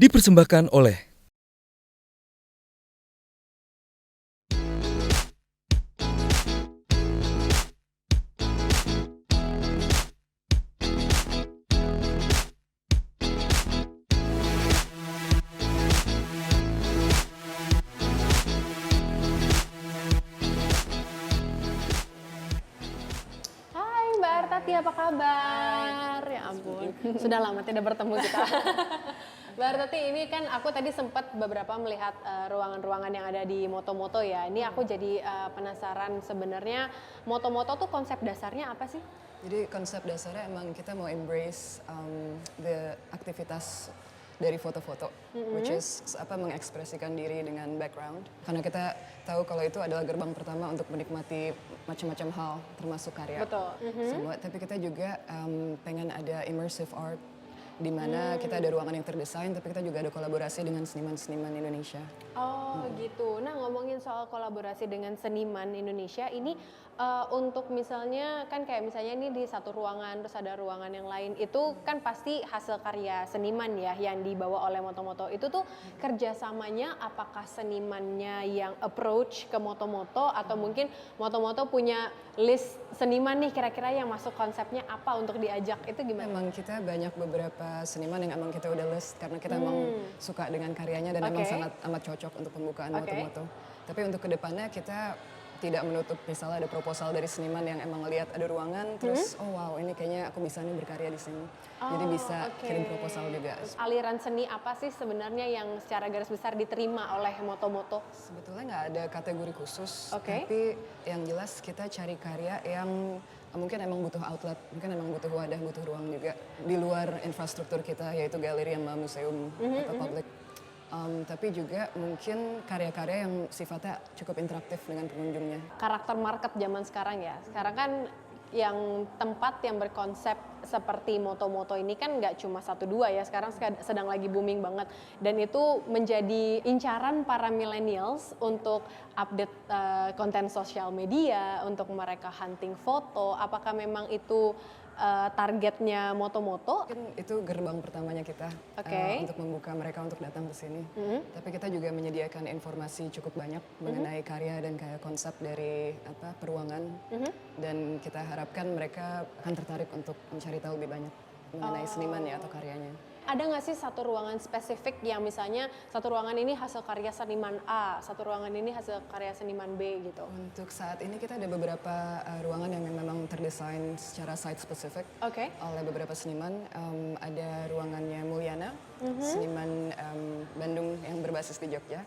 Dipersembahkan oleh Hai Mbak Artati, apa kabar? Ya ampun, sudah lama tidak bertemu kita. Mbak Artati, ini kan aku tadi sempat beberapa melihat ruangan-ruangan yang ada di Moto-Moto ya. Ini aku jadi penasaran sebenarnya Moto-Moto tuh konsep dasarnya apa sih? Jadi konsep dasarnya emang kita mau embrace the aktivitas dari foto-foto, which is mengekspresikan diri dengan background. Karena kita tahu kalau itu adalah gerbang pertama untuk menikmati macam-macam hal, termasuk karya. Betul. Semua. Tapi kita juga pengen ada immersive art, di mana kita ada ruangan yang terdesain, tapi kita juga ada kolaborasi dengan seniman-seniman Indonesia. Oh gitu. Nah ngomongin soal kolaborasi dengan seniman Indonesia ini untuk misalnya kan kayak misalnya ini di satu ruangan terus ada ruangan yang lain itu kan pasti hasil karya seniman ya yang dibawa oleh Moto-Moto itu tuh kerjasamanya apakah senimannya yang approach ke Moto-Moto atau mungkin Moto-Moto punya list seniman nih kira-kira yang masuk konsepnya apa untuk diajak itu gimana? Memang kita banyak beberapa seniman yang emang kita udah list karena kita emang suka dengan karyanya dan emang sangat amat cocok untuk pembukaan Moto-Moto. Tapi untuk kedepannya kita tidak menutup misalnya ada proposal dari seniman yang emang lihat ada ruangan terus oh wow ini kayaknya aku bisa nih berkarya di sini. Jadi bisa kirim proposal juga. Aliran seni apa sih sebenarnya yang secara garis besar diterima oleh Moto-Moto? Sebetulnya nggak ada kategori khusus, tapi yang jelas kita cari karya yang mungkin emang butuh outlet, mungkin emang butuh wadah, butuh ruang juga di luar infrastruktur kita yaitu galeri sama museum atau publik. Tapi juga mungkin karya-karya yang sifatnya cukup interaktif dengan pengunjungnya. Karakter market zaman sekarang ya. Sekarang kan yang tempat yang berkonsep seperti Moto-Moto ini kan nggak cuma 1-2 ya, sekarang sedang lagi booming banget. Dan itu menjadi incaran para millennials untuk update konten sosial media, untuk mereka hunting foto. Apakah memang itu targetnya Moto-Moto? Mungkin itu gerbang pertamanya kita untuk membuka mereka untuk datang ke sini. Tapi kita juga menyediakan informasi cukup banyak mengenai karya dan kayak konsep dari peruangan. Dan kita harapkan mereka akan tertarik untuk mencari tahu lebih banyak mengenai senimannya atau karyanya. Ada nggak sih satu ruangan spesifik yang misalnya satu ruangan ini hasil karya seniman A, satu ruangan ini hasil karya seniman B gitu? Untuk saat ini kita ada beberapa ruangan yang memang terdesain secara site spesifik oleh beberapa seniman. Ada ruangannya Mulyana, seniman Bandung yang berbasis di Jogja.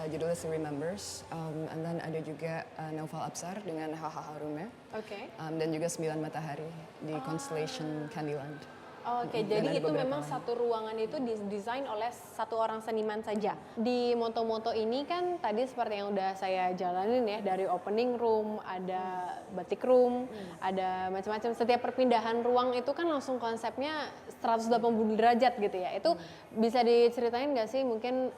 Judulnya She Remembers. And then ada juga Naufal Absar dengan Hahaha Rume. Dan juga 9 Matahari di Constellation Candyland. Jadi itu memang satu ruangan itu didesain oleh satu orang seniman saja. Di Moto-Moto ini kan tadi seperti yang udah saya jalanin ya, dari opening room, ada batik room, ada macam-macam. Setiap perpindahan ruang itu kan langsung konsepnya 180 derajat gitu ya. Itu bisa diceritain nggak sih mungkin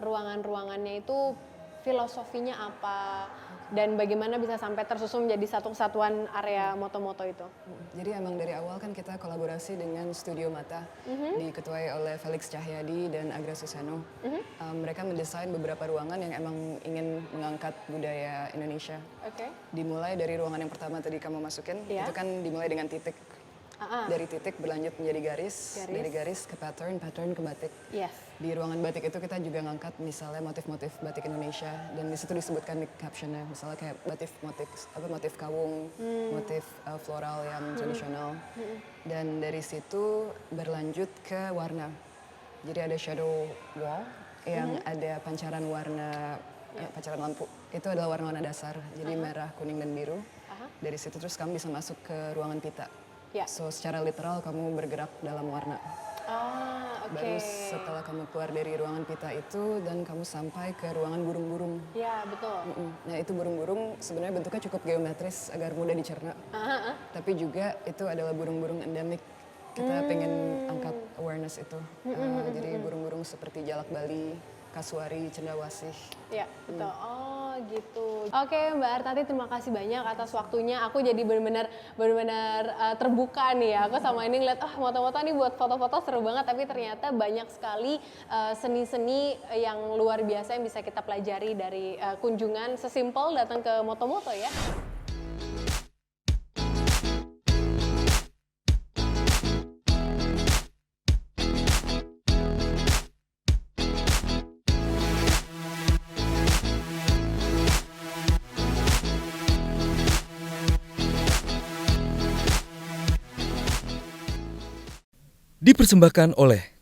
ruangan-ruangannya itu filosofinya apa? Dan bagaimana bisa sampai tersusun menjadi satu kesatuan area Moto-Moto itu? Jadi emang dari awal kan kita kolaborasi dengan Studio Mata, diketuai oleh Felix Cahyadi dan Agra Suseno. Mereka mendesain beberapa ruangan yang emang ingin mengangkat budaya Indonesia. Dimulai dari ruangan yang pertama tadi kamu masukin, itu kan dimulai dengan titik. Dari titik berlanjut menjadi garis, dari garis ke pattern, pattern ke batik. Di ruangan batik itu kita juga ngangkat misalnya motif-motif batik Indonesia dan di situ disebutkan di captionnya misalnya kayak motif kawung, motif floral yang tradisional. Dan dari situ berlanjut ke warna. Jadi ada shadow wall yang ada pancaran warna, pancaran lampu. Itu adalah warna-warna dasar, jadi merah, kuning dan biru. Dari situ terus kamu bisa masuk ke ruangan pita. So secara literal kamu bergerak dalam warna. Baru setelah kamu keluar dari ruangan pita itu dan kamu sampai ke ruangan burung-burung. Ya betul. Nah itu burung-burung sebenarnya bentuknya cukup geometris agar mudah dicerna. Tapi juga itu adalah burung-burung endemik. Kita pengen angkat awareness itu. Jadi burung-burung seperti jalak Bali, kasuari, cendawasih. Ya betul. Oh gitu. Oke Mbak Artati, terima kasih banyak atas waktunya. Aku jadi benar-benar terbuka nih ya. Aku sama ini ngeliat, moto-moto nih buat foto-foto seru banget. Tapi ternyata banyak sekali seni-seni yang luar biasa yang bisa kita pelajari dari kunjungan sesimpel datang ke moto-moto ya. Dipersembahkan oleh